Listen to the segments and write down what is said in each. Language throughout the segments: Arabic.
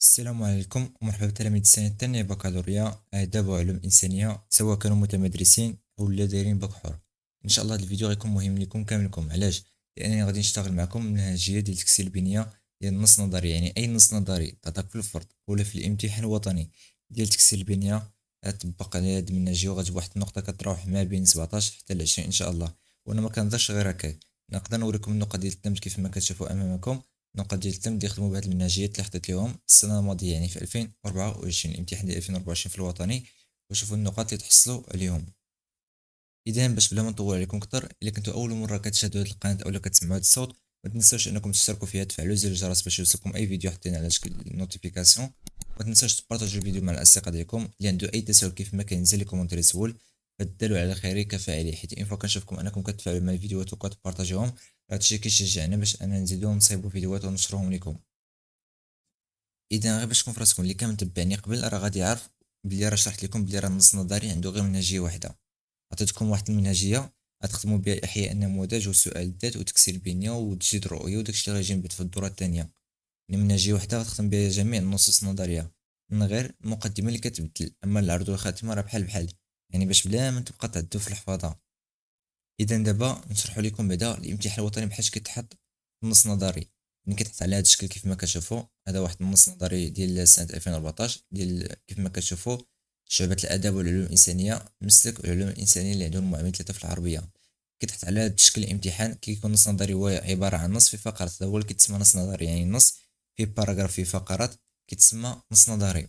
السلام عليكم ومرحبا بتلاميذ السنة الثانية بكالوريا آداب وعلوم إنسانية، سواء كانوا متمدرسين أو لا دايرين باك حر. إن شاء الله هذا الفيديو غيكون مهم لكم كاملكم. علاش؟ لأنني غادي نشتغل معكم منهجية ديال التكسير البنية ديال النص نظري، يعني أي نص نظري تعطاك في الفرد ولا في الامتحان الوطني ديال التكسير البنية غتطبق على هاد المنهجية، وغتجيب واحد النقطة كتراوح ما بين 17 حتى ل 20 إن شاء الله. وأنا ما كنهضرش غير هكاك، نقدر نوريكم النقط ديال التمت كيف ما كتشوفوا أمامكم. النقط ديال التم يخدموا بهذه المنهجيات اللي حطيت لهم السنه الماضيه، يعني في 2024 الامتحان ديال 2024 في الوطني، وشوفوا النقاط اللي تحصلوا عليهم. اذا باش بلا ما نطول عليكم اكثر، الا كنتوا اول مره كتشاهدوا هذه القناه او كتسمعوا هذا الصوت، ما تنساوش انكم تشتركوا فيها، تفعلوا زر الجرس باش يوصلكم اي فيديو حطينا على شكل نوتيفيكاسيون. ما تنساوش تبارطاجوا الفيديو مع الاصدقاء ديالكم اللي عنده اي تساؤل، كيف ما كينزل لي كومونتير يسول. فالدال على خير كفاعله، حيت ان فوا كنشوفكم انكم كتفاعلوا مع الفيديوهات وكتبارطاجيوهم، هادشي كيشجعنا باش انا نزيدو نصايبوا فيديوهات ونشرهم لكم. اذا غير باش تكون في راسكم، اللي كان متبعني قبل راه غادي يعرف بلي راه شرحت لكم بلي راه النص النظري عنده غير منهجيه واحده. عطيتكم واحد المنهجيه غتخدموا بها احياء النموذج وسؤال الذات وتكسير البنيه وتجديد الرؤيه، وداكشي اللي غيجي من بعد في الدوره الثانيه. يعني منهجيه واحده غتخدم بها جميع النصوص النظريه من غير المقدمه اللي كتبدل، اما العرض والخاتمه راه بحال بحال، يعني باش بلا ما تبقى تعدو في الحفاظه. اذا دابا نشرح لكم بعدا الامتحان الوطني بحاش كيتحط النص نظري. يعني كيتحط على هذا الشكل كيف ما كتشوفوا، هذا واحد النص نظري ديال سنه 2014 ديال كيف ما كتشوفوا شعبة الاداب والعلوم الانسانيه، مسلك والعلوم الانسانيه اللي عندهم المعامل 3 في العربيه. كيتحط على هذا الشكل الامتحان، كيكون نص نظري هو عباره عن نص في فقرات، هذا هو اللي كيتسمى نص نظري، يعني نص في باراغراف في فقرات كيتسمى نص نظري.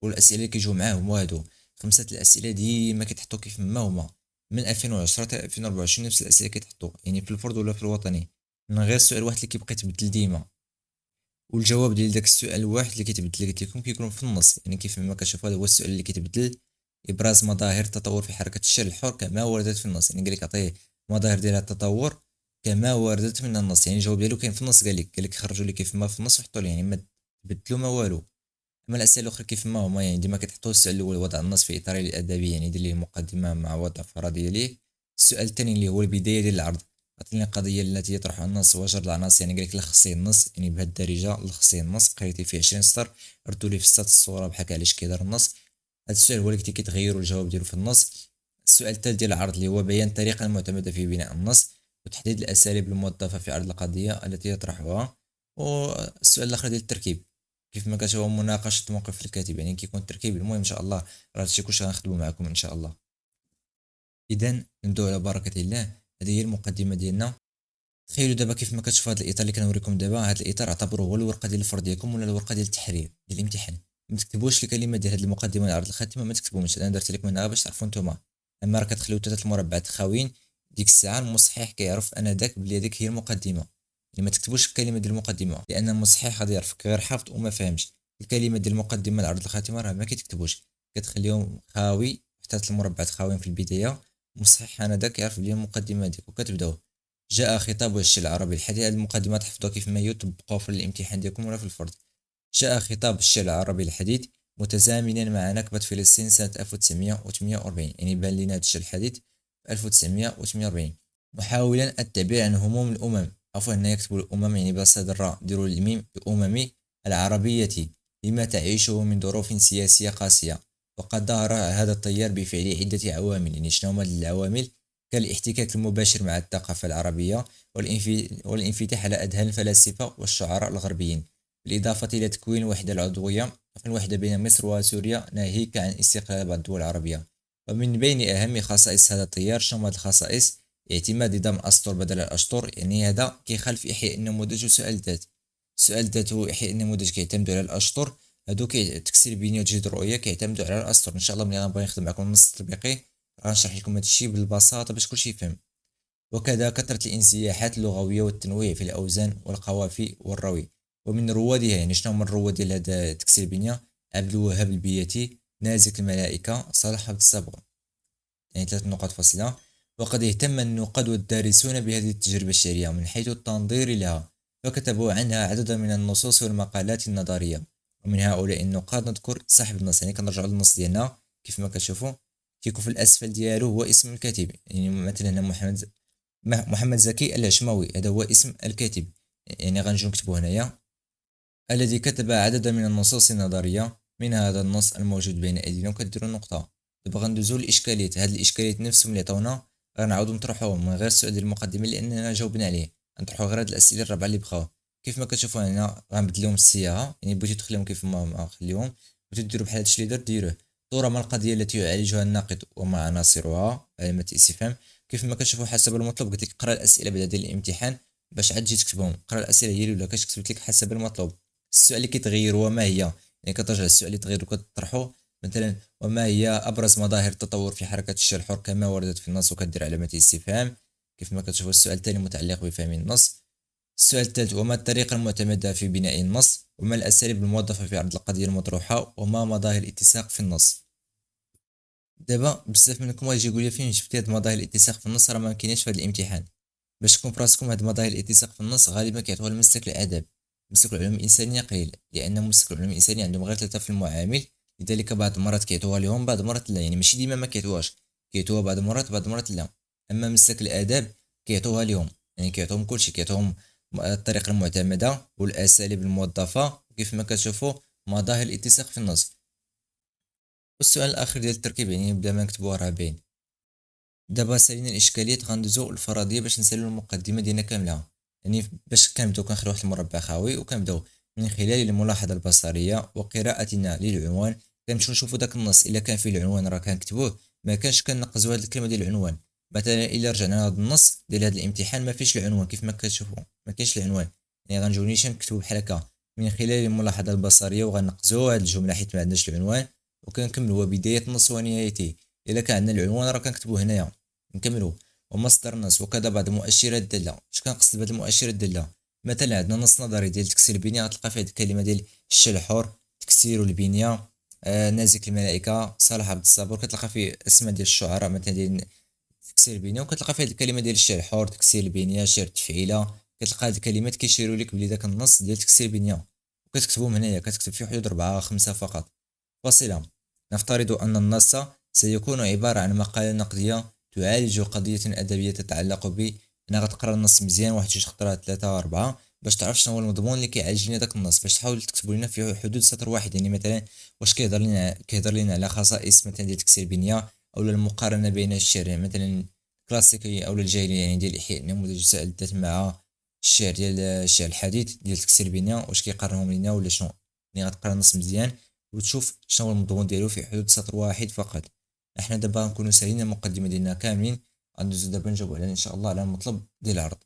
والاسئله اللي كيجيو معاه هما هادو خمسه الاسئله ديما كيتحطوا كيف ما هما من 2010 حتى 2024، نفس الاسئله كيتحطوا يعني في الفرد ولا في الوطني، من غير سؤال واحد اللي كيبقى يتبدل ديما. والجواب ديال داك السؤال الواحد اللي كيتبدل اللي قلت لكم كيكون في النص، يعني كيف ما كتشوفوا هذا هو السؤال اللي كيتبدل. ابراز مظاهر التطور في حركه الشارع الحر كما وردت في النص، يعني قال لك عطيه مظاهر ديال التطور كما وردت من النص، يعني الجواب ديالو كاين في النص، قال لك خرجوا لي كيف ما في النص وحطوا لي، يعني ما تبدلوا ما والو. اما الاسئله الاخرى كيف ما هما، يعني ديما كتحطوا السؤال الاول وضع النص في اطاره الادبي، يعني يدير ليه مقدمه مع وضع فرضيه ليه. السؤال الثاني اللي هو البدايه ديال العرض، عطيني القضيه التي يطرحها النص وجر العناصر، يعني قال لك لخصي النص، يعني بهذه الدارجه لخصي النص، قريتي فيه 20 سطر، ردوا لي في ستة الصوره بحال علاش كيدار النص. هذا السؤال هو اللي كيتغيروا الجواب ديالو في النص. السؤال الثالث ديال العرض اللي هو بيان الطريقه المعتمده في بناء النص وتحديد الاساليب الموظفه في عرض القضيه التي يطرحها. والسؤال الاخر ديال التركيب، كيف ما كتشوفوا مناقشه موقف الكاتب، يعني كيكون التركيب المهم ان شاء الله. راه هادشي كلشي غنخدمو معكم ان شاء الله. اذا نبداو على بركه الله. هذه هي المقدمه ديالنا. تخيلوا دابا كيف ما كتشوفوا هذا الاطار اللي كنوريكم دابا، هذا الاطار اعتبروه هو الورقه ديال الفرد ديالكم ولا الورقه ديال التحرير ديال الامتحان. ما تكتبوش الكلمات ديال هذه المقدمه العرض الخاتمه، ما تكتبوهمش، انا درت لكم هنا باش تعرفوا نتوما. اما راه كتخليو ثلاثه المربعات خاويين، ديك الساعه المصحح كيعرف انا داك بلي هذيك هي المقدمه. يعني ما تكتبوش الكلمه ديال المقدمه، لان المصحح غادي يعرفك غير حافظ وما فاهمش. الكلمه ديال المقدمه العرض الخاتمه راه ما كيتكتبوش، كتخليهم خاوي حتى المربعات خاويين في البدايه. المصحح انا داك يعرف بلي المقدمه ديك، وكتبداو جاء خطاب الشيء العربي الحديث. هذه المقدمات حفظوها كيف ما هي تطبقوها في الامتحان ديالكم ولا في الفرد. جاء خطاب الشيء العربي الحديث متزامنا مع نكبة فلسطين سنة 1948، يعني بان لنا هذا الشيء الحديث في 1948، محاولا التعبير عن هموم الأمم. عفوا هنا يكتبوا الأمم يعني بصاد الراء ديروا الميم، الأمم العربية لما تعيشه من ظروف سياسية قاسية. وقد ظهر هذا التيار بفعل عدة عوامل، يعني شنو هما العوامل؟ كالاحتكاك المباشر مع الثقافة العربية والانفتاح على أذهان الفلاسفة والشعراء الغربيين، بالإضافة إلى تكوين الوحدة العضوية في الوحدة بين مصر وسوريا، ناهيك عن استقلال بعض الدول العربية. ومن بين أهم خصائص هذا التيار شمل الخصائص اعتماد نظام الأسطر بدل الأشطر، يعني هذا كيخالف إحياء النموذج وسؤال الذات. سؤال الذات هو إحياء النموذج كيعتمد على الأشطر، هادو تكسير البنية وتجديد الرؤية كيعتمدوا على الأسطر. إن شاء الله ملي غنبغي نخدم معكم النص التطبيقي غنشرح لكم هادشي بالبساطة باش كلشي يفهم. وكذا كثرة الانسياحات اللغوية والتنويع في الأوزان والقوافي والروي. ومن روادها، يعني شنو من الرواد ديال هذا تكسير البنية؟ عبد الوهاب البياتي، نازك الملائكة، صالح عبد الصبغ، يعني ثلاث نقاط فاصلة. وقد اهتم النقاد والدارسون بهذه التجربة الشعرية من حيث التنظير لها، فكتبوا عنها عددا من النصوص والمقالات النظرية. ومن هؤلاء النقاد نذكر صاحب النص، يعني كنرجعوا للنص ديالنا كيف ما كتشوفوا كيكون في الأسفل ديالو هو اسم الكاتب، يعني مثلا هنا محمد زكي العشماوي، هذا هو اسم الكاتب، يعني غنجيو نكتبو هنايا الذي كتب عددا من النصوص النظرية من هذا النص الموجود بين أيدينا، وكديروا نقطة. دابا غندوزو للإشكاليات. هاد الإشكاليات نفسهم اللي عطاونا غنعاودو نطرحوهم من غير السؤال ديال المقدمة لأننا جاوبنا عليه. غنطرحو غير هاد الأسئلة الربعة اللي بقاو. كيف ما كتشوفوا هنا غنبدلوهم الصياغة، يعني بغيتو تخليهم كيف ما خليوهم، بغيتو ديروا بحال هادشي اللي درت ديروه. دورة ما القضية التي يعالجها الناقد وما عناصرها، علامة استفهام. كيف ما كتشوفوا حسب المطلوب قلت لك قرا الأسئلة بعدا ديال الامتحان باش عاد تجي تكتبهم. قرا الأسئلة هي الأولى كتكتب لك حسب المطلوب. السؤال اللي كيتغير وما هي، يعني كترجع السؤال اللي تغير وكتطرحه. مثلا وما هي ابرز مظاهر التطور في حركه الشيء الحر كما وردت في النص، وكدير علامه استفهام. كيف ما كتشوفوا السؤال الثاني متعلق بفهم النص. السؤال الثالث وما الطريقه المعتمده في بناء النص، وما الاساليب الموظفه في عرض القضيه المطروحه، وما مظاهر الاتساق في النص. دابا بزاف منكم غيجي يقول لي فين جبتي هاد مظاهر الاتساق في النص، راه ما كايناش في هذا الامتحان. باش تكون فراسكم هاد مظاهر الاتساق في النص غالبا كيعطوها لمسلك الادب. مسلك العلوم الانسانيه قليل، لان مسلك العلوم الانسانيه عندهم غير ثلاثه في المعامل. لذلك بعض المرات كيعطوها لهم، بعض المرات لا، يعني ماشي ديما ما كيعطوهاش. كيعطوها بعض المرات، بعض المرات لا. اما مسلك الاداب كيعطوها لهم، يعني كيعطوهم كلشي، كيعطوهم الطريقه المعتمده والاساليب الموظفه، وكيف ما كتشوفوا مظاهر الاتساق في النص. والسؤال الاخير ديال التركيب يعني بلا ما نكتبوها راه باين. دابا سالينا الاشكاليات غندوزو الفرضيه باش نسالو المقدمه ديالنا كامله. يعني باش كنبداو كنخليو واحد المربع خاوي وكنبداو من خلال الملاحظه البصريه وقراءتنا للعنوان. كنمشيو نشوفو داك النص الا كان فيه العنوان راه كنكتبوه، ما كانش كنقزو هاد الكلمه ديال العنوان. مثلا الا رجعنا لهاد النص ديال هاد الامتحان ما فيش العنوان كيف ما كتشوفوا، ما كاينش العنوان. يعني غنجيو نيشان نكتبو بحال هكا من خلال الملاحظه البصريه وغنقزو هاد الجمله حيت ما عندناش العنوان، وكنكملوا وبدايه النص ونهايته. الا كان عندنا العنوان راه كنكتبوه هنايا. نكملوا ومصدر النص وكذا بعض المؤشرات الداله. اش كنقصد بهاد المؤشرات الداله؟ مثلا عندنا نص نظري ديال تكسير البنيه غتلقى فيه الكلمه ديال الشيء الحر، تكسير البنيه، نازك الملائكه، صالح عبد الصبور. كتلقى فيه اسماء ديال الشعراء مثلا ديال تكسير البنيه، وكتلقى فيه الكلمه ديال الشيء الحر، تكسير البنيه، شعر التفعيله. كتلقى هاد الكلمات كيشيروا لك بلي داك النص ديال تكسير البنيه، وكتكتبهم هنايا. كتكتب فيه حدود 4 5 فقط. فاصله. نفترض أن النص سيكون عبارة عن مقالة نقدية تعالج قضية أدبية تتعلق ب. أنا غتقرا النص مزيان واحد جوج خطرات ثلاثة أربعة باش تعرف شنو هو المضمون اللي كيعالج لنا داك النص، باش تحاول تكتبوا لنا في حدود سطر واحد. يعني مثلا واش كيهضر لنا على خصائص مثلا ديال تكسير البنية، أو المقارنة بين الشعر مثلا الكلاسيكي أو الجاهلي، يعني ديال إحياء نموذج سائل الذات مع الشعر ديال الشعر الحديث ديال تكسير البنية، واش كيقارنهم لينا ولا شنو. يعني غتقرا النص مزيان وتشوف شنو هو المضمون ديالو في حدود سطر واحد فقط. احنا دابا نكونوا سالينا المقدمه ديالنا كاملين، غندوزو دابا نجاوبو على ان شاء الله على المطلب ديال العرض.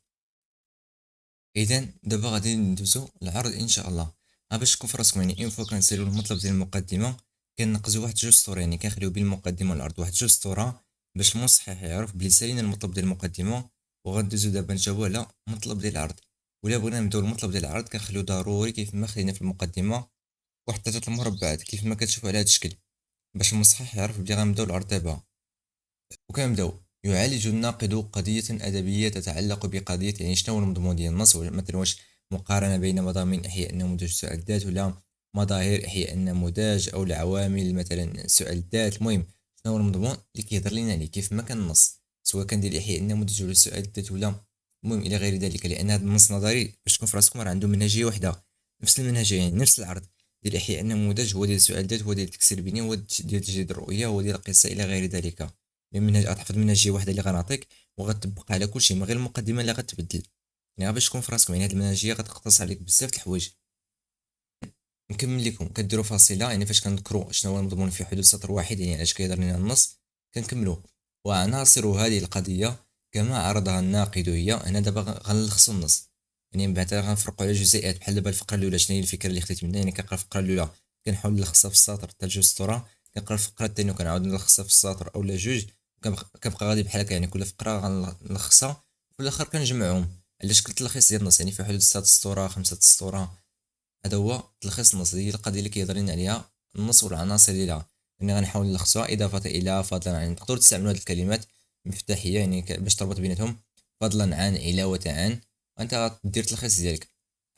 اذا دابا غادي ندوزو العرض ان شاء الله. باش تكون فراسكم يعني اون فوا كنساليو المطلب ديال المقدمه كنقزو واحد جوج سطور، يعني كنخليو بين المقدمه والعرض واحد جوج سطور باش المصحح يعرف بلي سالينا المطلب ديال المقدمه. وغندوزو دابا نجاوبو على المطلب ديال العرض. ولا بغينا نبداو المطلب ديال العرض كنخليو ضروري كيف ما خلينا في المقدمه واحد ثلاثه المربعات كيف ما كتشوفوا على هذا الشكل، باش المصحح يعرف بلي غنبداو العرض دابا. وكنبداو يعالج الناقد قضية أدبية تتعلق بقضية، يعني شنو هو المضمون ديال النص. مثلا واش مقارنة بين مضامين إحياء النموذج سؤال الذات، ولا مظاهر إحياء النموذج، أو العوامل مثلا سؤال الذات. المهم شنو هو المضمون اللي كيهضر لينا عليه كيف ما كان النص، سواء كان ديال إحياء النموذج ولا سؤال الذات ولا المهم إلى غير ذلك. لأن هذا النص نظري باش تكون في راسكم راه عنده منهجية وحدة، نفس المنهجية يعني نفس العرض. ديال إحياء النموذج هو ديال سؤال الذات، هو ديال تكسير البنية، هو ديال تجديد الرؤية، هو ديال القصة إلى غير ذلك. المنهج غتحفظ منهجيه وحده اللي غنعطيك وغتطبق على كلشي من غير المقدمه اللي غتبدل. يعني باش تكون في راسكم يعني هاد المنهجيه غتقتص عليك بزاف د الحوايج. نكمل لكم كديروا فاصله، يعني فاش كنذكروا شنو هو المضمون في حدود سطر واحد يعني علاش كيهضر لنا النص كنكملوا. وعناصر هذه القضيه كما عرضها الناقد هي. هنا دابا غنلخصوا النص، يعني من بعد غنفرقوا على جزئيات بحال دابا الفقره الاولى شنو هي الفكره اللي خديت منها. يعني كنقرا الفقره الاولى كنحاول نلخصها في السطر حتى جوج سطور، كنقرا الفقره الثانيه وكنعاود نلخصها في السطر اولا جوج، كنبقى غادي بحال هكا. يعني كل فقره غنلخصها وفي الاخر كنجمعهم. علاش قلت تلخيص ديال النص؟ يعني في حدود 6 سطور 5 سطور. هذا هو تلخيص النص، هي القضيه اللي كيهضر لنا عليها النص والعناصر ديالها. يعني غنحاول نلخصوها اضافه الى، فضلا عن. تقدروا تستعملوا هذه الكلمات مفتاحيه يعني باش تربط بيناتهم، فضلا عن، علاوه عن. وانت غدير تلخيص ديالك.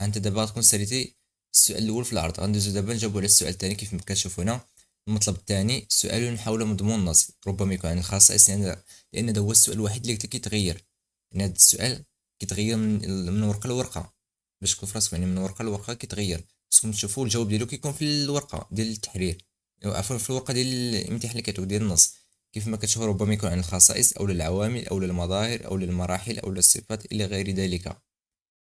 انت دابا غتكون ساليتي السؤال الاول في العرض. غندوزو دابا نجاوبوا على السؤال الثاني كيف ما كتشوفوا هنا. المطلب الثاني سؤال حول مضمون النص ربما يكون عن الخصائص، لان هذا هو السؤال الوحيد اللي كيتغير. يعني هذا السؤال كيتغير من ورقه لورقه باش تكون في راسك، يعني من ورقه لورقه كيتغير. خصكم تشوفوا الجواب ديالو كيكون في الورقه ديال التحرير، عفوا في الورقه ديال الامتحان اللي كتعطيو ديال النص. كيف ما كتشوفوا ربما يكون عن الخصائص او العوامل او المظاهر او المراحل او الصفات الى غير ذلك.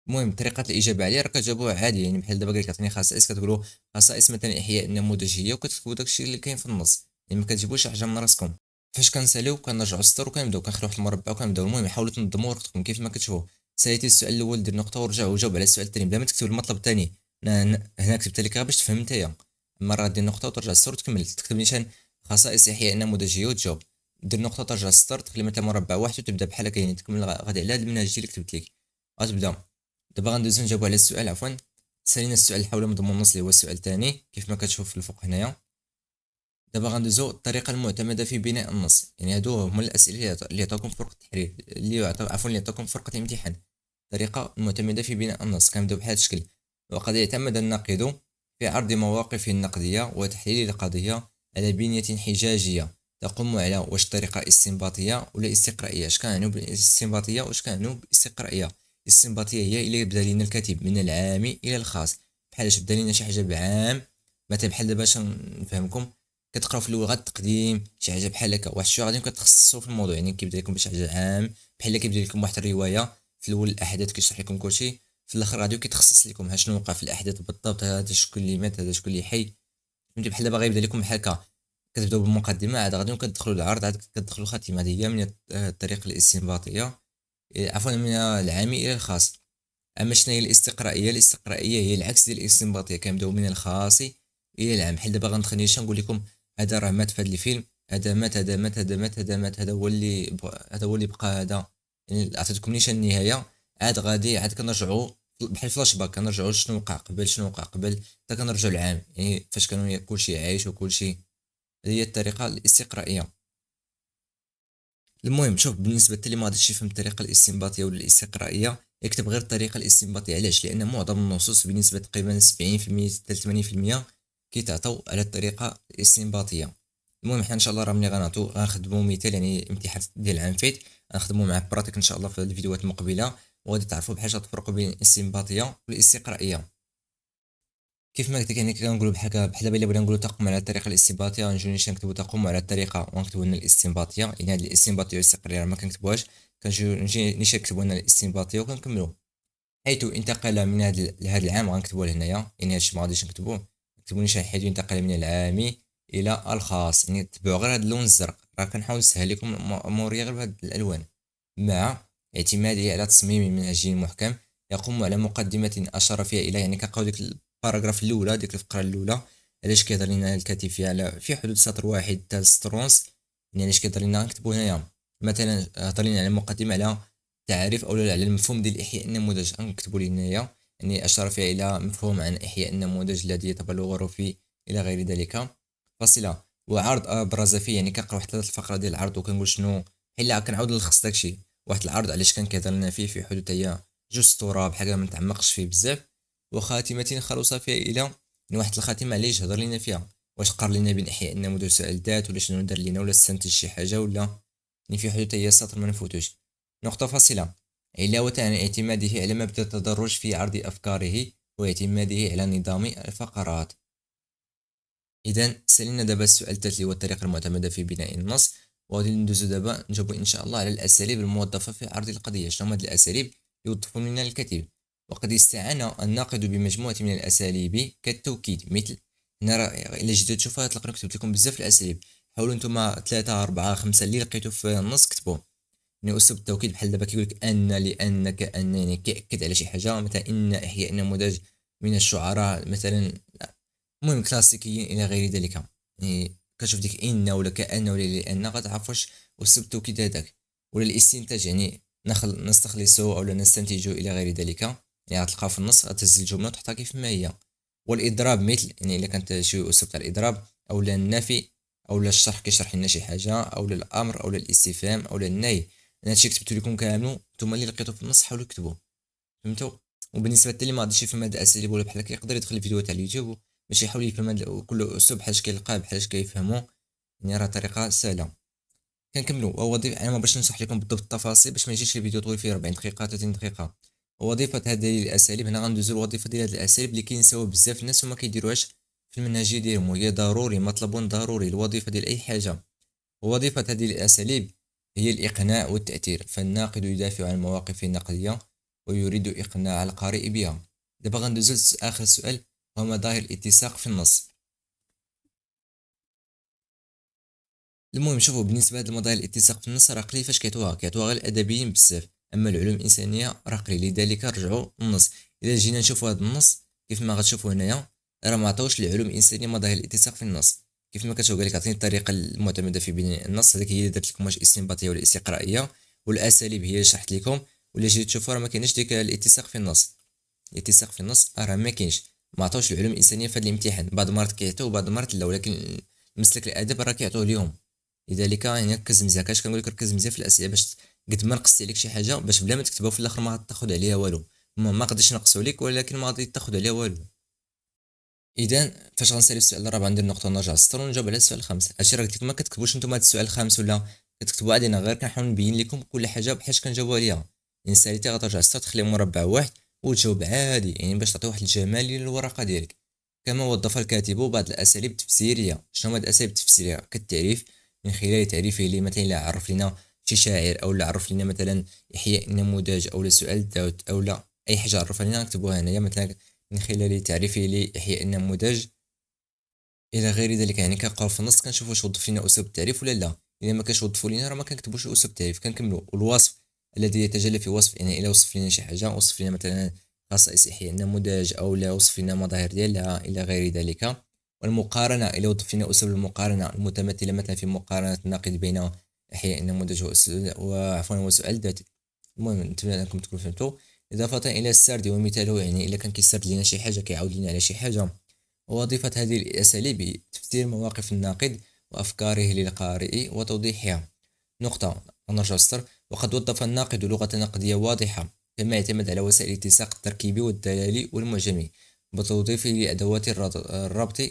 المهم طريقه الاجابه عليه راه كتجاوبوها عادي، يعني بحال دابا قال لك عطيني خصائص كتقولوا خصائص مثلا احياء النموذجيه وكتكتبوا داكشي اللي كاين في النص، يعني ما كتجيبوش حاجه من راسكم. فاش كنساليو كنرجعوا السطر وكنبداو كنخليو واحد المربع وكنبداو. المهم حاولوا تنظموا ورقتكم كيف ما كتشوفوا. ساليتي السؤال الاول دير نقطه ورجع وجاوب على السؤال الثاني بلا ما تكتب المطلب الثاني. هنا كتبت لك غير باش تفهم نتايا. مره دير نقطه وترجع السطر وتكمل، تكتب نيشان خصائص احياء النموذجيه وتجاوب، دير نقطه وترجع السطر تخلي مثلا مربع واحد وتبدا بحال هكا، يعني تكمل غادي على هذا المنهج اللي كتبت لك. غتبدا دابا غندوزو نجاوبو على السؤال. عفوا سالينا السؤال حول مضمون النص اللي هو السؤال الثاني كيف ما كتشوف في الفوق هنايا. دابا غندوزو الطريقه المعتمده في بناء النص، يعني هادو هما الاسئله اللي عطاوكم في ورقه التحرير اللي عطاوكم في ورقه الامتحان. الطريقه المعتمده في بناء النص كنبداو بهذا الشكل. وقد يعتمد الناقد في عرض مواقفه النقديه وتحليل القضيه على بنيه حجاجيه تقوم على واش طريقه استنباطيه ولا استقرائيه. اش كنعنيو بالاستنباطيه واش كنعنيو بالاستقرائيه؟ الاستنباطيه هي الا بدا لنا الكاتب من العام الى الخاص. بحالاش بدا لنا شي حاجه بعام، مثلا بحال دابا باش نفهمكم كتقراو في اللغه التقديم شي حاجه بحال هكا واحد شويه غادي كتخصصوا في الموضوع، يعني كيبدا لكم بشي حاجه عام بحال كيبدا لكم واحد الروايه في الاول الاحداث كيشرح لكم كلشي، في الاخر غادي كيتخصص لكم ها شنو وقع في الاحداث بالضبط، هذا شكون اللي مات هذا شكون اللي حي. فهمتي بحال دابا غيبدا لكم بحال هكا كتبداو بالمقدمه عاد غادي كتدخلوا للعرض عاد كتدخلوا الخاتمه. هذه هي من الطريقه الاستنباطيه، عفوا من العام الى الخاص. اما شنو هي الاستقرائيه؟ الاستقرائيه هي العكس ديال الاستنباطيه، كنبداو من الخاص الى العام. بحال دابا غندخل نيشان نقول لكم هذا راه مات في هذا الفيلم، هذا مات هذا مات هذا مات هذا مات هذا هو اللي هذا هو اللي بقى هذا. يعني عطيتكم نيشان النهايه، عاد غادي عاد كنرجعوا بحال فلاش باك كنرجعوا شنو وقع قبل شنو وقع قبل حتى كنرجعوا للعام، يعني فاش كانوا كلشي عايش وكلشي. هذه هي الطريقه الاستقرائيه. المهم شوف بالنسبه حتى اللي ما غاديش يفهم الطريقه الاستنباطيه ولا الاستقرائيه يكتب غير الطريقه الاستنباطيه. علاش؟ لان معظم النصوص بنسبه تقريبا 70% حتى 80% كيتعطوا على الطريقه الاستنباطيه. المهم حنا ان شاء الله راه ملي غنخدموا مثال يعني امتحان ديال العام فايت غنخدموا مع براتيك ان شاء الله في الفيديوهات المقبله، وغادي تعرفوا بحال تفرقوا بين الاستنباطيه والاستقرائيه. كيف ما قلت لك يعني كنقولوا بحال دابا الا بغينا نقولوا تقوم على الطريقه الاستنباطيه غنجيو نيشان نكتبوا تقوم على الطريقه ونكتبوا لنا الاستنباطيه، يعني هاد الاستنباطيه والاستقراريه ما كنكتبوهاش، كنجيو نجي نيشان نكتبوا لنا الاستنباطيه وكنكملوا. حيث انتقل من هذا العام غنكتبوه لهنايا، يعني هادشي ما غاديش نكتبوه، نكتبوا نيشان حيث انتقل من العام الى الخاص، يعني تبعوا غير هذا اللون الزرق، راه كنحاول نسهل لكم اموريا غير بهاد الالوان. مع اعتماده على تصميم منهجي محكم يقوم على مقدمة أشار فيها إلى، يعني كنلقاو ديك الباراغراف الأولى ديك الفقرة الأولى علاش كيهضر لنا الكاتب فيها على في حدود سطر واحد حتى سطر ونص، يعني علاش كيهضر لنا نكتبو هنايا مثلا هضر لنا على مقدمة على تعريف أو على المفهوم ديال إحياء النموذج غنكتبو ليه هنايا، يعني أشار فيها إلى مفهوم عن إحياء النموذج الذي يتبلور غرفي إلى غير ذلك. فاصلة وعرض أبرز فيه، يعني كنقراو حتى الفقرة ديال العرض وكنقول شنو حلا كنعاود نلخص داكشي واحد العرض علاش كان كيهضر لنا فيه في حدود هي جوج سطور بحال ما نتعمقش فيه بزاف. وخاتمة خلص فيها الى من واحد الخاتمه علاش هضر لنا فيها، واش قار لنا بين احياء النموذج سؤال الذات ولا شنو دار لنا ولا استنتج شي حاجه ولا، يعني في حدود هي سطر ما نفوتوش. نقطه فاصله علاوه عن اعتماده على مبدا التدرج في عرض افكاره واعتماده على نظام الفقرات. اذا سالينا دابا السؤال الثالث اللي هو الطريقه المعتمده في بناء النص، وغادي ندوزو دابا نجاوبو ان شاء الله على الاساليب الموظفه في عرض القضيه. شنو هما هاد الاساليب يوظفون لنا الكاتب؟ وقد استعان الناقد بمجموعه من الاساليب كالتوكيد مثل، هنا راه الا جيتو تشوفوها تلقاو كتبت لكم بزاف الاساليب، حاولوا نتوما 3 4 5 اللي لقيتو في النص كتبوه. يعني اسلوب التوكيد بحال دابا كيقول لك ان لان كان، يعني كيأكد على شي حاجه، مثلا ان احياء نموذج من الشعراء مثلا، المهم كلاسيكيين الى غير ذلك. يعني كتشوف ديك ان ولا كأن ولا لان غتعرف واش اسلوب التوكيد هذاك. ولا الاستنتاج يعني نستخلصه او نستنتجه الى غير ذلك، يعني غتلقاه في النص غتهز الجمله وتحطها كيف ما هي. والاضراب مثل، يعني الا كانت شي اسلوب تاع الاضراب او النفي او الشرح كيشرح لنا شي حاجه او الامر او الاستفهام او النهي. انا هادشي كتبت لكم كامل، نتوما اللي لقيتو في النص حاولوا تكتبوه. فهمتوا؟ وبالنسبه حتى اللي ما غاديش يفهم هاد الاساليب ولا بحال هكا يقدر يدخل الفيديوهات على اليوتيوب باش يحاول يفهم كل اسلوب بحالاش كيلقاه بحالاش كيفهمو، يعني راه طريقه سهله. كنكملوا. ووظيفه انا ما باش نشرح لكم بالضبط التفاصيل باش ما يجيش الفيديو طويل فيه 40 دقيقه 30 دقيقه. ووظيفه هذه الاساليب هنا غندوزو الوظيفه ديال هذه الاساليب اللي كينساو بزاف الناس وما كيديروهاش في المنهجيه ديالهم، وهي ضروري مطلب ضروري الوظيفه ديال اي حاجه. ووظيفه هذه الاساليب هي الاقناع والتاثير، فالناقد يدافع عن مواقفه النقديه ويريد اقناع القارئ بها. دابا غندوزو اخر سؤال، هو مظاهر الاتساق في النص. المهم شوفوا، بالنسبه لمظاهر الاتساق في النص راه قليل فاش كيعطوها غير الادبيين بزاف، اما العلوم الانسانيه راه قليل، لذلك رجعوا للنص. اذا جينا نشوفوا هذا النص كيف ما غتشوفوا هنايا، راه ما عطاوش للعلوم الانسانيه مظاهر الاتساق في النص. كيف ما كتشوف قال لك عطيني الطريقه المعتمده في بناء النص، هذيك هي اللي درت لكم واش استنباطيه ولا استقرائيه، والاساليب هي اللي شرحت لكم. ولا جيتو تشوفوا راه ما كاينش ديك الاتساق في النص. الاتساق في النص راه ما كاينش، ما عطاوش العلوم الانسانيه في هذا الامتحان، بعض المرات كيعطيو وبعض المرات لا، ولكن مسلك الادب راه كيعطوه ليهم. لذلك يعني ركز مزيان، كاش كنقول لك ركز مزيان في الاسئله، باش قد ما نقصت عليك شي حاجه باش بلا ما تكتبها في الاخر ما غتاخذ عليها والو. ما قدرتش نقصوا لك، ولكن ما غادي تاخذ عليها والو. اذا فاش غنسالي السؤال الرابع ندير نقطه ونرجع للسطر ونجاوب على السؤال الخامس. هادشي راه قلت لك ما كتكتبوش نتوما هاد السؤال الخامس ولا كتكتبوا عادي، انا غير كنحاول نبين لكم كل حاجه بحاش كنجاوبوا عليها. يعني ساليتي غترجع للسطر تخلي مربع واحد وتجاوب عادي، يعني باش تعطي واحد الجمال للورقه ديالك. كما وظف الكاتب بعض الاساليب التفسيريه. شنو هما الاساليب التفسيريه؟ كالتعريف، من خلال تعريفه لي مثلا لا عرف لنا شي شاعر، او لا عرف لنا مثلا احياء النموذج، او لا سؤال الذات، او لا اي حاجه عرفها لنا نكتبوها هنايا، مثلا من خلال تعريفه لاحياء النموذج الى غير ذلك. يعني كنقراو في النص كنشوفوا واش وظف لنا اسلوب التعريف ولا لا. اذا ما كانش وظفوا لنا راه ما كنكتبوش اسلوب التعريف، كنكملوا. والوصف الذي يتجلى في وصف، يعني الى وصف لنا شي حاجه، وصف لنا مثلا خصائص احياء النموذج، او لا وصف لنا مظاهر ديالها الى غير ذلك. والمقارنه، الى وظف لنا اسلوب المقارنه المتمثله مثلا في مقارنه الناقد بين احياء النموذج وعفوا وسؤال ذاتي. المهم نتمنى انكم تكونوا فهمتوا. اضافه الى السرد ومثاله، يعني الا كان كيسرد لنا شي حاجه كيعاود لنا على شي حاجه. ووظيفة هذه الأساليب تفسير مواقف الناقد وأفكاره للقارئ وتوضيحها. نقطة، نرجع السطر. وقد وظف الناقد لغة نقدية واضحة، كما يعتمد على وسائل الاتساق التركيبي والدلالي والمعجمي، بتوظيفه لأدوات الربط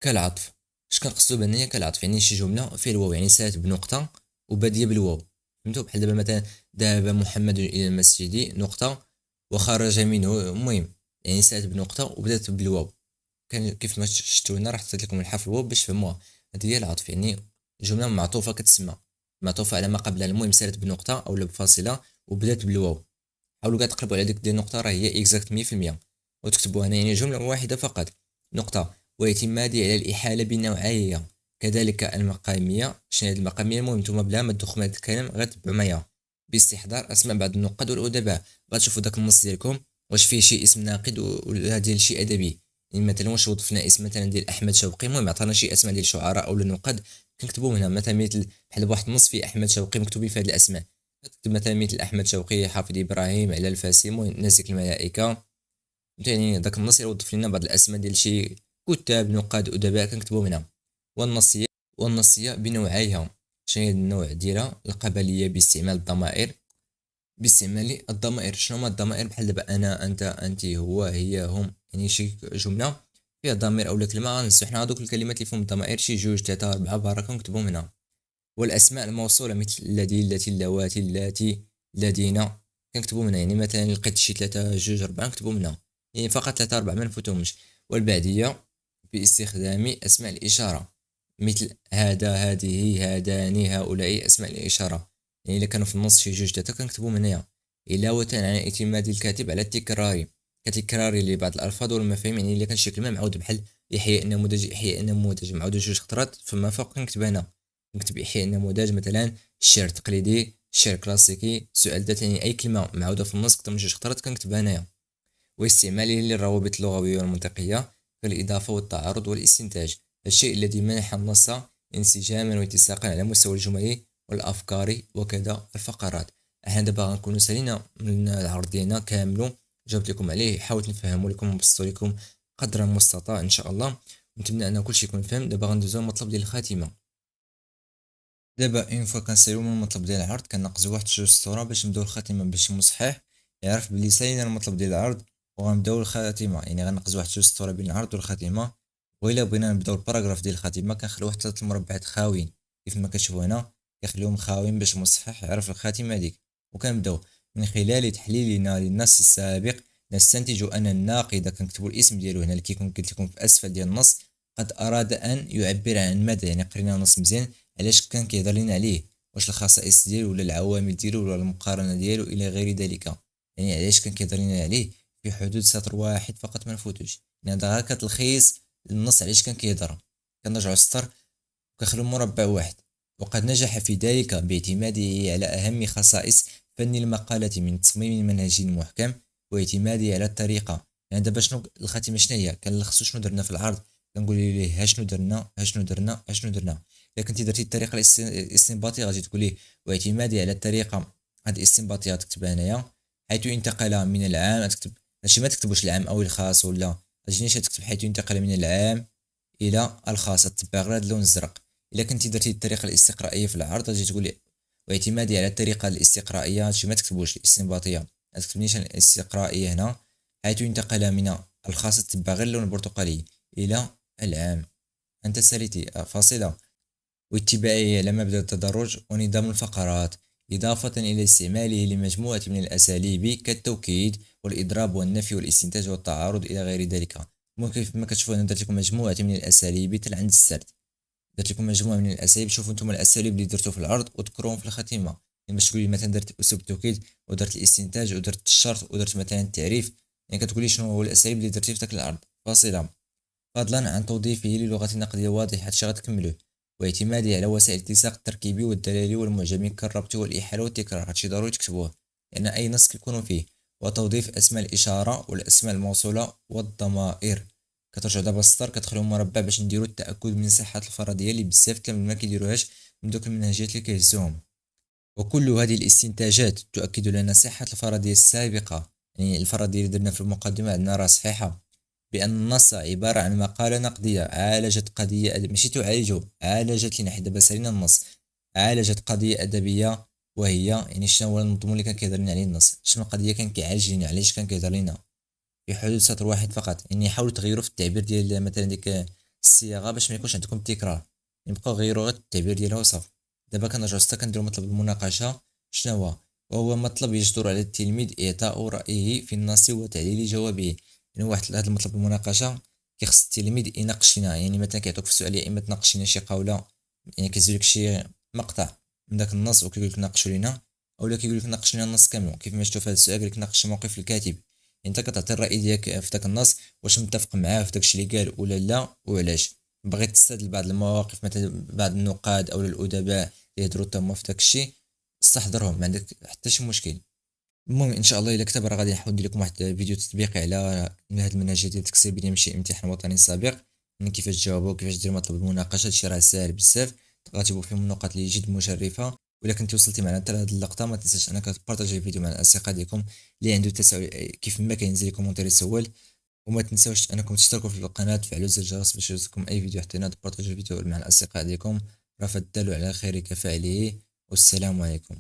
كالعطف. اش كنقصدو بأنها كالعطف؟ يعني شي جملة فيها الواو، يعني سالت بنقطة وبادية بالواو. فهمتوا؟ بحال دابا مثلا ذهب محمد إلى المسجد نقطة وخرج منه، المهم يعني سالت بنقطة وبدات بالواو. كان كيف ما شفتوا هنا راه حطيت لكم الحرف الواو باش تفهموها. هذه هي العطف، يعني جمله معطوفه كتسمى معطوفه على ما قبلها، المهم سالت بنقطه او بفاصله وبدات بالواو. حاولوا كاع تقلبوا على ديك ديال النقطه، راه هي اكزاكت 100%. وتكتبوا هنا يعني جمله واحده فقط، نقطه. واعتمادي على الاحاله بالنوعيه، كذلك المقاميه. شنو هي المقاميه؟ المهم نتوما بلا ما تدخلوا هذا الكلام غتبعوا معايا باستحضار اسماء بعض النقاد والادباء. غتشوفوا داك النص ديالكم واش فيه شي اسم ناقد ولا ديال شي ادبي. يعني مثلا واش وظفنا اسم مثلا ديال احمد شوقي، المهم عطانا شي اسماء ديال شعراء او نقاد كنكتبوهم هنا، مثلا مثل بحال بواحد النص فيه احمد شوقي مكتوبين في هذه الاسماء. كتب مثلا مثل احمد شوقي، حافظ ابراهيم، علال الفاسي، المهم ناسك الملائكه. يعني داك النص يوظف لنا بعض الاسماء ديال شي كتاب نقاد ادباء كنكتبوهم هنا. والنصيه، والنصيه بنوعيها. شنو هي النوع ديالها؟ القبليه باستعمال الضمائر، باستعمال الضمائر. شنو هما الضمائر؟ بحال دابا انا، انت، انت، هو، هي، هم، يعني شي جمله فيها ضمير او كلمه غننسوا حنا هذوك الكلمات اللي فيهم الضمائر، شي جوج ثلاثه اربعه بركه نكتبوهم هنا. والاسماء الموصوله مثل الذي، التي، اللواتي، اللاتي، الذين كنكتبوهم هنا. يعني مثلا لقيت شي ثلاثه جوج اربعه نكتبوهم هنا، يعني فقط ثلاثه اربعه ما نفوتهمش. والبعديه باستخدام اسماء الاشاره، مثل هذا، هذه، هذان، هؤلاء، اسماء الاشاره. يعني الا كانوا في النص شي جوج ثلاثه كنكتبوهم هنايا. علاوة على اعتماد الكاتب على التكرار، كتكرار لبعض الألفاظ والمفاهيم. يعني إلا كان شي كلمة معود بحال إحياء النموذج، إحياء النموذج معود جوج خطرات فما فوق كنكتب هنا. نكتب إحياء النموذج مثلا الشعر التقليدي، الشعر الكلاسيكي، سؤال ذات، يعني أي كلمة معودة في النص أكثر من جوج خطرات كنكتبها هنايا. واستعماله للروابط اللغوية والمنطقية كالإضافة والتعارض والاستنتاج، الشيء الذي منح النص انسجاما واتساقا على مستوى الجمل والأفكار وكذا الفقرات. احنا دابا غنكونوا سالينا من العرض ديالنا كامل، جاوبت لكم عليه، حاولت نفهمو لكم ونبسطو لكم قدر المستطاع ان شاء الله. نتمنى ان كلشي يكون فهم. دابا غندوزو المطلب ديال الخاتمه. دابا اون فوا كنساليو من المطلب ديال العرض كنقزو واحد جوج سطور باش نبداو الخاتمه باش مصحح يعرف بلي سالينا المطلب ديال العرض، وغنبداو الخاتمه. يعني غنقز واحد جوج سطور بين العرض والخاتمه. وإلا بغينا نبداو الباراغراف ديال الخاتمه كنخليو واحد 3 المربعات خاويين كيف ما كتشوفوا هنا، كنخليهم خاويين باش مصحح يعرف الخاتمه ديك. وكنبداو من خلال تحليلنا للنص السابق نستنتج أن الناقد، كنكتبوا الاسم ديالو هنا اللي كيكون قلت لكم في أسفل ديال النص، قد أراد أن يعبر عن ماذا. يعني قرينا النص مزيان، علاش كان كيهضر لنا عليه، واش الخصائص ديالو ولا العوامل ديالو ولا المقارنة ديالو إلى غير ذلك. يعني علاش كان كيهضر لنا عليه في حدود سطر واحد فقط ما نفوتوش. يعني هذا غير كتلخيص النص علاش كان كيهضر. كنرجعوا السطر وكنخلو مربع واحد. وقد نجح في ذلك باعتماده على أهم خصائص فن المقالة من تصميم منهجي محكم واعتماده على الطريقة. يعني دابا شنو الخاتمة شنو هي؟ كنلخصو شنو درنا في العرض، كنقول ليه ها شنو درنا ها شنو درنا ها شنو درنا. الا كنتي درتي الطريقة الاستنباطية غادي تقولي واعتمادي على الطريقة هاد الاستنباطية تكتبها هنايا، حيث انتقل من العام تكتب هادشي ما تكتبوش العام او الخاص ولا اجينيش تكتب حيث انتقل من العام الى الخاص، تتبع غير هاد اللون الزرق. الا كنتي درتي الطريقة الاستقرائية في العرض غادي تقولي واعتمادي على الطريقة الاستقرائية، هادشي ما تكتبوش الاستنباطية، ما تكتبنيش الاستقرائية هنا، حيث انتقل من الخاص تتبع غير اللون البرتقالي إلى العام. أنت ساليتي فاصلة. واتباعه على مبدأ التدرج ونظام الفقرات، إضافة إلى استعماله لمجموعة من الأساليب كالتوكيد والإضراب والنفي والاستنتاج والتعارض إلى غير ذلك. ممكن كما كتشوفوا أنا درت لكم مجموعة من الأساليب حتى عند السرد، درت لكم مجموعة من الأساليب. شوفوا نتوما الأساليب اللي درتو في العرض وذكروهم في الخاتمة. يعني باش تقولي مثلا درت أسلوب التوكيد ودرت الاستنتاج ودرت الشرط ودرت مثلا التعريف، يعني كتقولي شنو هو الأساليب اللي درتي في داك العرض. فاصلة. فضلا عن توظيفه للغة نقدية واضحة، هادشي غتكملوه. واعتماده على وسائل الاتساق التركيبي والدلالي والمعجمي كالربط والإحالة والتكرار، هادشي ضروري تكتبوه لأن أي نص كيكونوا فيه. وتوظيف أسماء الإشارة والأسماء الموصولة والضمائر. كترجعوا دابا السطر كتخليو مربع باش نديرو التأكد من صحة الفرضية اللي بزاف كامل ما كيديروهاش من دوك المنهجيات اللي كيهزوهم. وكل هذه الاستنتاجات تؤكد لنا صحة الفرضية السابقة. يعني الفرضية اللي درنا في المقدمة عندنا راه صحيحة، بأن النص عبارة عن مقالة نقدية عالجت قضية ماشي تعالجو، عالجت لنا، حيت دابا سالينا النص، عالجت قضية أدبية. وهي يعني شنو هو المضمون اللي كان كيهضر لنا عليه النص، شنو القضية كان كيعالج لنا، علاش كان كيهضر لنا في حدود سطر واحد فقط. يعني حاولوا تغيروا في التعبير ديال مثلا ديك الصياغة باش ما يكونش عندكم تكرار، يبقاو غيروا غير التعبير ديالها وصافي. دابا كنرجعوا ستا كنديروا مطلب المناقشة شنو هو، وهو مطلب يجدر على التلميذ إعطاء رأيه في النص وتعديل جوابه. يعني واحد هذا المطلب المناقشه كيخص التلميذ يناقش لنا. يعني مثلا كيعطوك في السؤال يا اما تناقش لنا شي قوله، يعني كيزيد لك شي مقطع من داك النص وكيقول لك ناقشوا لنا، اولا كيقول لك ناقش لنا النص كامل كيف ما شفتوا في هذا السؤال، قال لك ناقش موقف الكاتب. يعني انت كتعطي الراي ديالك في داك النص، واش متفق معاه في داكشي اللي قال ولا لا، وعلاش. بغيت تستدل بعض المواقف مثلا بعض النقاد او الادباء اللي يهضروا تما في داكشي، استحضرهم، ما عندك حتى شي مشكل. المهم ان شاء الله الا كتب راه غادي نحاول ندير لكم واحد فيديو تطبيقي على هذا المنهج ديال التكسير بلا يمشي امتحان وطني سابق، من كيفاش تجاوبوا كيفاش دير مطلب المناقشه. هادشي راه ساهل بزاف، غتجيبوا فيهم النقاط اللي جد مشرفه. ولا كنتي وصلتي معنا حتى لهاد اللقطه ما تنساش انك تبارطاجي الفيديو مع الاصدقاء ديالكم اللي عنده تساؤل كيف ما كينزل لي كومونتير يسول. وما تنساوش انكم تشتركوا في القناه وتفعلوا زر الجرس باش يوصلكم اي فيديو، حتى تبارطاجيو الفيديو مع الاصدقاء ديالكم. راه فالدال على خير كفاعله. والسلام عليكم.